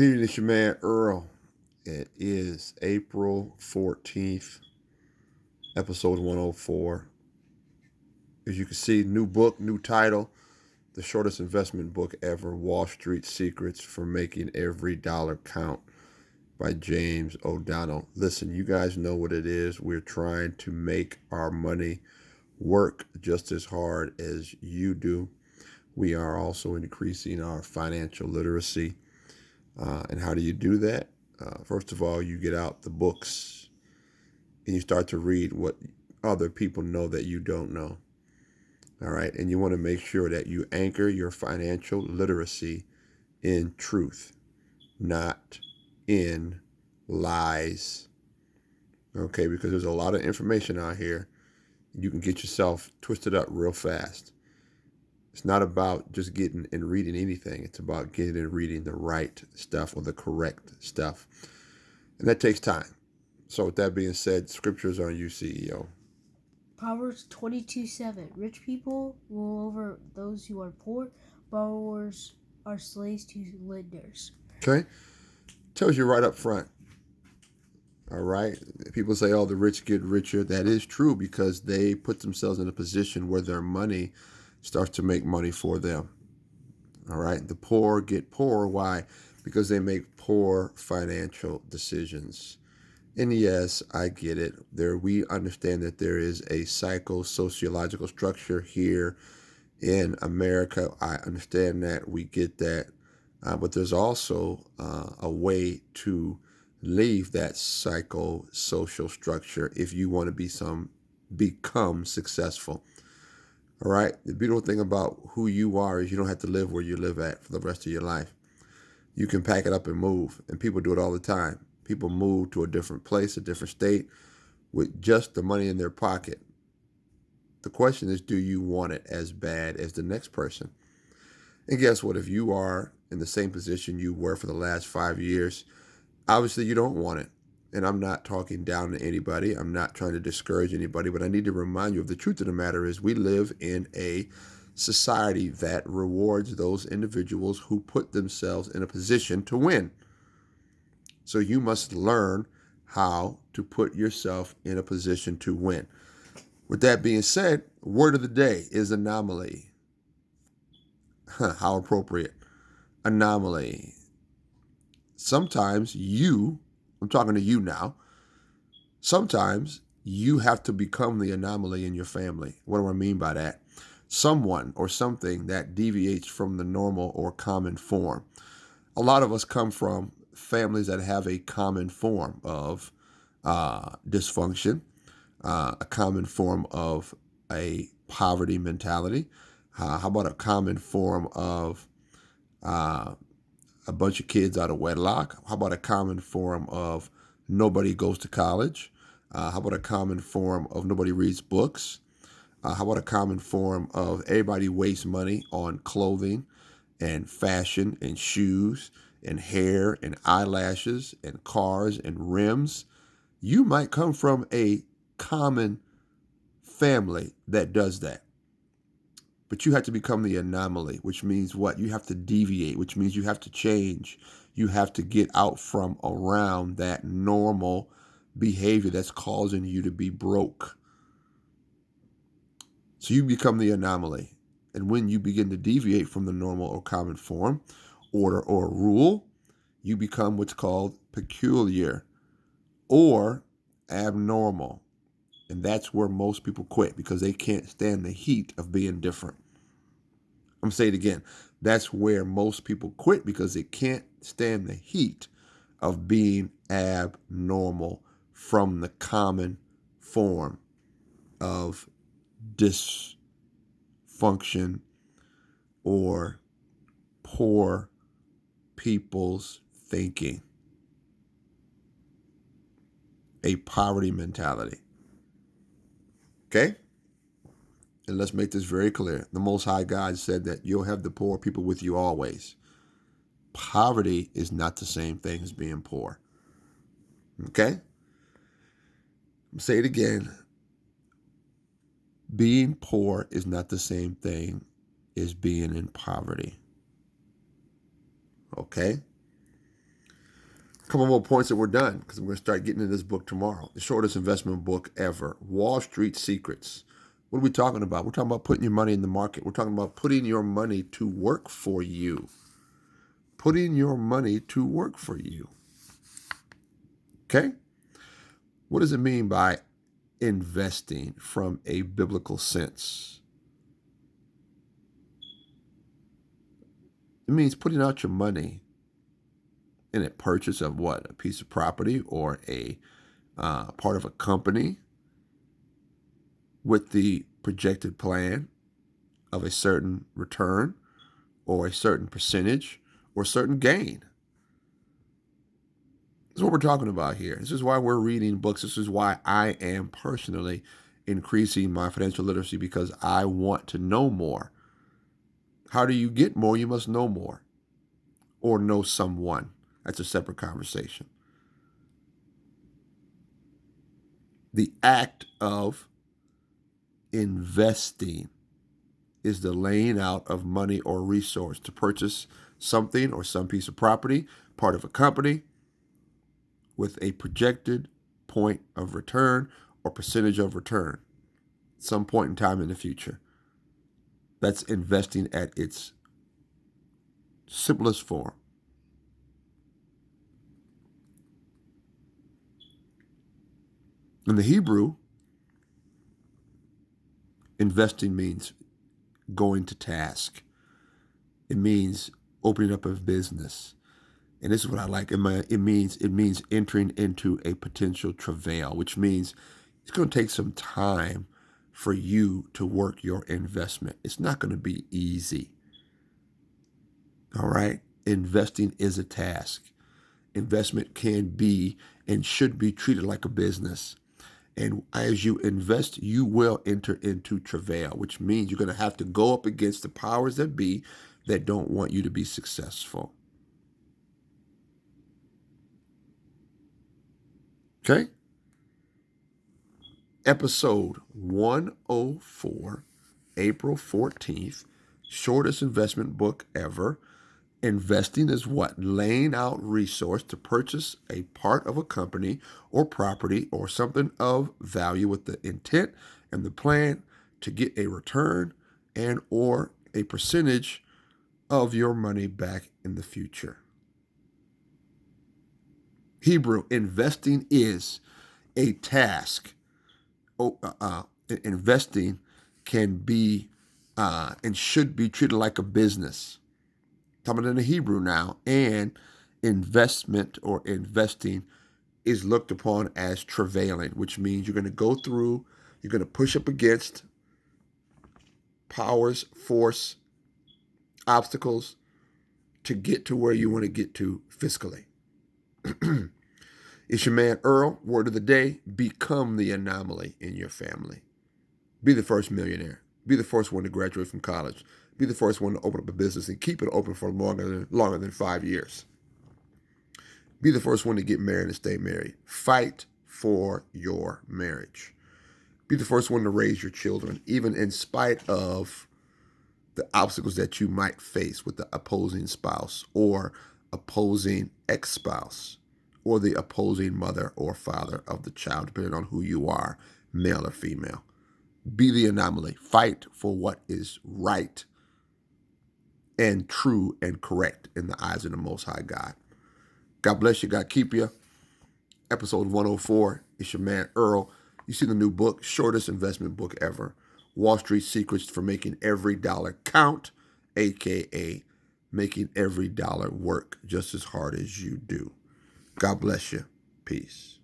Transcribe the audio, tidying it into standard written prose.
Good evening, it's your man Earl. It is April 14th, episode 104. As you can see, new book, new title, the shortest investment book ever, Wall Street Secrets for Making Every Dollar Count by James O'Donnell. Listen, you guys know what it is. We're trying to make our money work just as hard as you do. We are also increasing our financial literacy. And how do you do that? First of all, you get out the books and you start to read what other people know that you don't know. All right. And you want to make sure that you anchor your financial literacy in truth, not in lies. Okay. Because there's a lot of information out here. You can get yourself twisted up real fast. It's not about just getting and reading anything. It's about getting and reading the right stuff or the correct stuff. And that takes time. So with that being said, scriptures on you, CEO. Proverbs 22:7. Rich people rule over those who are poor. Borrowers are slaves to lenders. Okay? Tells you right up front. All right? People say, oh, the rich get richer. That is true because they put themselves in a position where their money starts to make money for them. All right? The poor get poorer. Why? Because they make poor financial decisions. And yes, I get it. We understand that there is a psycho-sociological structure here in America. I understand that. We get that. But there's also a way to leave that psycho-social structure if you want to become successful. All right. The beautiful thing about who you are is you don't have to live where you live at for the rest of your life. You can pack it up and move, and people do it all the time. People move to a different place, a different state, with just the money in their pocket. The question is, do you want it as bad as the next person? And guess what? If you are in the same position you were for the last 5 years, obviously you don't want it. And I'm not talking down to anybody. I'm not trying to discourage anybody, but I need to remind you of the truth of the matter is we live in a society that rewards those individuals who put themselves in a position to win. So you must learn how to put yourself in a position to win. With that being said, word of the day is anomaly. How appropriate. Anomaly. Sometimes I'm talking to you now, sometimes you have to become the anomaly in your family. What do I mean by that? Someone or something that deviates from the normal or common form. A lot of us come from families that have a common form of dysfunction, a common form of a poverty mentality. How about a common form of a bunch of kids out of wedlock? How about a common form of nobody goes to college? How about a common form of nobody reads books? How about a common form of everybody wastes money on clothing and fashion and shoes and hair and eyelashes and cars and rims? You might come from a common family that does that. But you have to become the anomaly, which means what? You have to deviate, which means you have to change. You have to get out from around that normal behavior that's causing you to be broke. So you become the anomaly. And when you begin to deviate from the normal or common form, order, or rule, you become what's called peculiar or abnormal. And that's where most people quit because they can't stand the heat of being different. I'm going to say it again. That's where most people quit because they can't stand the heat of being abnormal from the common form of dysfunction or poor people's thinking. A poverty mentality. Okay? And let's make this very clear. The Most High God said that you'll have the poor people with you always. Poverty is not the same thing as being poor. Okay? I'll say it again. Being poor is not the same thing as being in poverty. Okay? Couple more points that we're done because I'm going to start getting into this book tomorrow. The shortest investment book ever, Wall Street Secrets. What are we talking about? We're talking about putting your money in the market. We're talking about putting your money to work for you. Putting your money to work for you. Okay? What does it mean by investing from a biblical sense? It means putting out your money in a purchase of what? A piece of property or a part of a company with the projected plan of a certain return or a certain percentage or certain gain. This is what we're talking about here. This is why we're reading books. This is why I am personally increasing my financial literacy, because I want to know more. How do you get more? You must know more or know someone. That's a separate conversation. The act of investing is the laying out of money or resource to purchase something or some piece of property, part of a company, with a projected point of return or percentage of return, some point in time in the future. That's investing at its simplest form. In the Hebrew, investing means going to task. It means opening up a business. And this is what I like. It means entering into a potential travail, which means it's going to take some time for you to work your investment. It's not going to be easy. All right? Investing is a task. Investment can be and should be treated like a business. And as you invest, you will enter into travail, which means you're going to have to go up against the powers that be that don't want you to be successful. Okay? Episode 104, April 14th, shortest investment book ever. Investing is what? Laying out resource to purchase a part of a company or property or something of value with the intent and the plan to get a return and or a percentage of your money back in the future. Hebrew, investing is a task. Investing can be and should be treated like a business. Coming in the Hebrew now, and investment or investing is looked upon as travailing, which means you're going to go through, you're going to push up against powers, force, obstacles to get to where you want to get to fiscally. It's your man Earl. Word of the day: become the anomaly in your family. Be the first millionaire. Be the first one to graduate from college. Be the first one to open up a business and keep it open for longer than 5 years. Be the first one to get married and stay married. Fight for your marriage. Be the first one to raise your children, even in spite of the obstacles that you might face with the opposing spouse or opposing ex-spouse or the opposing mother or father of the child, depending on who you are, male or female. Be the anomaly. Fight for what is right and true and correct in the eyes of the Most High God. God bless you. God keep you. Episode 104. It's your man Earl. You see the new book, shortest investment book ever. Wall Street Secrets for Making Every Dollar Count, a.k.a. making every dollar work just as hard as you do. God bless you. Peace.